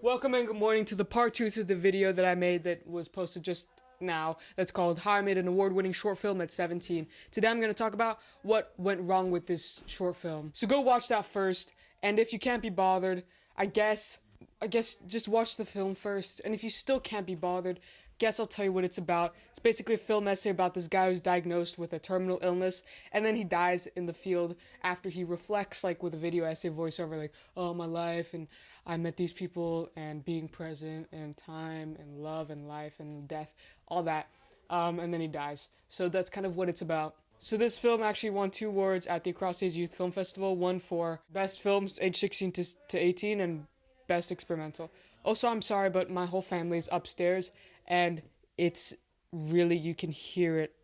Welcome and good morning to the part 2 to the video that I made that was posted just now. That's called How I Made an Award-Winning Short Film at 17. Today I'm going to talk about what went wrong with this short film. So go watch that first, and if you can't be bothered, I guess just watch the film first. And if you still can't be bothered, guess I'll tell you what it's about. It's basically a film essay about this guy who's diagnosed with a terminal illness, and then he dies in the field after he reflects, like with a video essay voiceover, like, oh, my life, and I met these people, and being present, and time, and love, and life, and death, all that. And then he dies. So that's kind of what it's about. So this film actually won 2 awards at the Across Days Youth Film Festival. One for Best Films age 16 to 18 and Best Experimental. Also, I'm sorry, but my whole family is upstairs, and it's really, you can hear it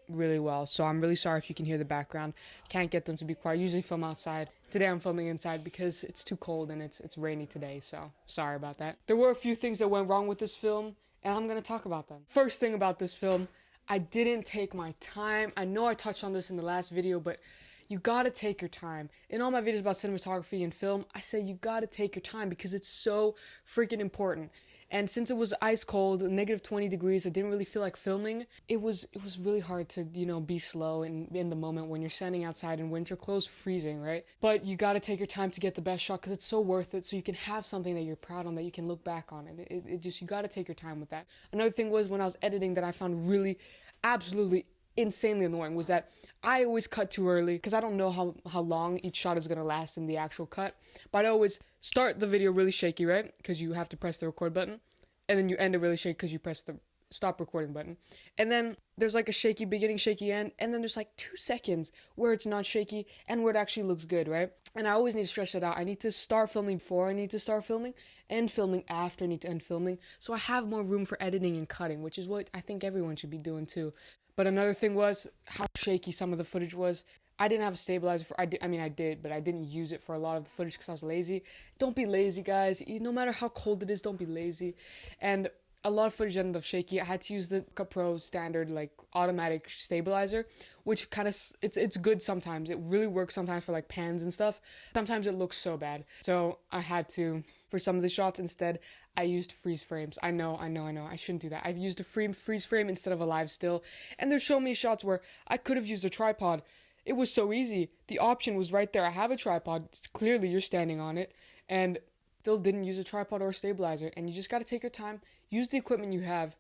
really well. So I'm really sorry if you can hear the background. Can't get them to be quiet. I usually film outside. Today I'm filming inside because it's too cold and it's rainy today, so sorry about that. There were a few things that went wrong with this film, and I'm going to talk about them. First thing about this film, I didn't take my time. I know I touched on this in the last video, but you gotta take your time. In all my videos about cinematography and film, I say you gotta take your time because it's so freaking important. And since it was ice cold, negative 20 degrees, I didn't really feel like filming. It was really hard to, be slow and in the moment when you're standing outside in winter clothes, freezing, right? But you gotta take your time to get the best shot because it's so worth it, so you can have something that you're proud on, that you can look back on. And it just, you gotta take your time with that. Another thing was when I was editing that I found really, absolutely insanely annoying was that I always cut too early because I don't know how long each shot is going to last in the actual cut, but I always start the video really shaky, right? Because you have to press the record button, and then you end it really shaky because you press the stop recording button, and then there's like a shaky beginning, shaky end, and then there's like 2 seconds where it's not shaky and where it actually looks good, right? And I always need to stretch that out. I need to start filming before I need to start filming, and filming after I need to end filming, so I have more room for editing and cutting, which is what I think everyone should be doing too. But another thing was how shaky some of the footage was. I didn't have a stabilizer for, I did, but I didn't use it for a lot of the footage because I was lazy. Don't be lazy, guys. No matter how cold it is, don't be lazy. And a lot of footage ended up shaky. I had to use the Cut Pro standard, like, automatic stabilizer, which kind of, it's good sometimes. It really works sometimes for, like, pans and stuff. Sometimes it looks so bad. So I had to, for some of the shots instead, I used freeze frames. I know. I shouldn't do that. I've used a freeze frame instead of a live still. And there's so many shots where I could have used a tripod. It was so easy. The option was right there. I have a tripod. It's clearly you're standing on it. And still didn't use a tripod or a stabilizer. And you just got to take your time. Use the equipment you have.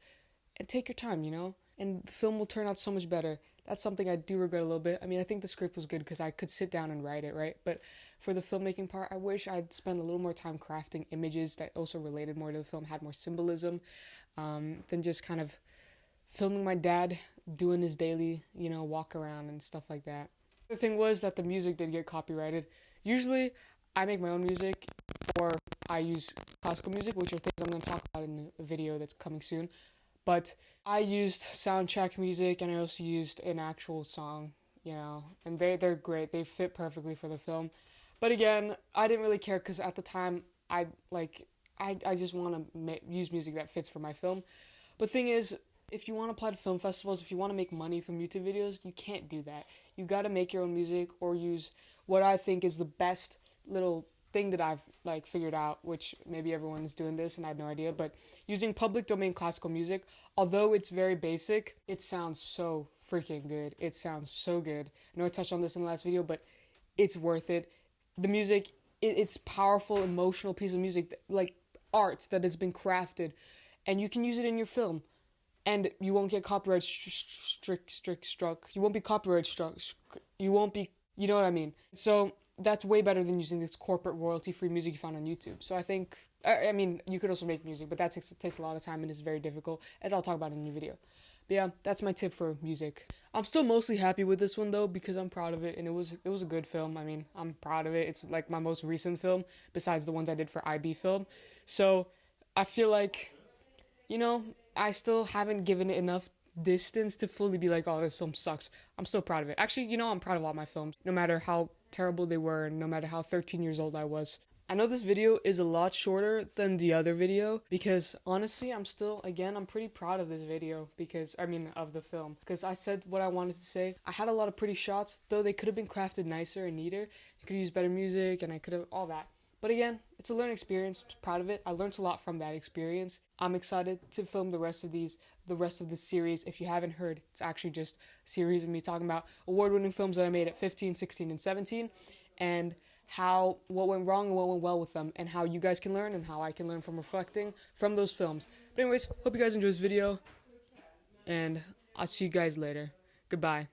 And take your time, And the film will turn out so much better. That's something I do regret a little bit. I mean, I think the script was good because I could sit down and write it, right? But for the filmmaking part, I wish I'd spent a little more time crafting images that also related more to the film, had more symbolism, than just kind of filming my dad doing his daily, walk around and stuff like that. The thing was that the music did get copyrighted. Usually, I make my own music, or I use classical music, which are things I'm going to talk about in a video that's coming soon. But I used soundtrack music, and I also used an actual song, and they're great. They fit perfectly for the film. But again, I didn't really care because at the time, I just want to use music that fits for my film. But thing is, if you want to apply to film festivals, if you want to make money from YouTube videos, you can't do that. You got to make your own music or use what I think is the best little thing that I've figured out, which maybe everyone's doing this and I had no idea, but using public domain classical music, although it's very basic, it sounds so freaking good. It sounds so good. I know I touched on this in the last video, but it's worth it. The music, it's powerful, emotional piece of music, like art that has been crafted, and you can use it in your film, and you won't get copyright struck. You won't be copyright struck. You won't be, you know what I mean? So that's way better than using this corporate royalty-free music you found on YouTube. So I think, you could also make music, but that takes a lot of time and is very difficult, as I'll talk about in a new video. But yeah, that's my tip for music. I'm still mostly happy with this one though, because I'm proud of it, and it was a good film. I'm proud of it. It's like my most recent film, besides the ones I did for IB Film. So I feel like, I still haven't given it enough distance to fully be like, oh, this film sucks. I'm still proud of it. Actually, I'm proud of all my films, no matter how terrible they were, and no matter how 13 years old I was. I know this video is a lot shorter than the other video because honestly, I'm pretty proud of this video of the film, because I said what I wanted to say. I had a lot of pretty shots, though they could have been crafted nicer and neater. I could use better music and I could have all that. But again, it's a learning experience. I'm proud of it. I learned a lot from that experience. I'm excited to film the rest of this series. If you haven't heard, it's actually just a series of me talking about award-winning films that I made at 15, 16, and 17, and what went wrong and what went well with them, and how you guys can learn and how I can learn from reflecting from those films. But anyways, hope you guys enjoy this video, and I'll see you guys later. Goodbye.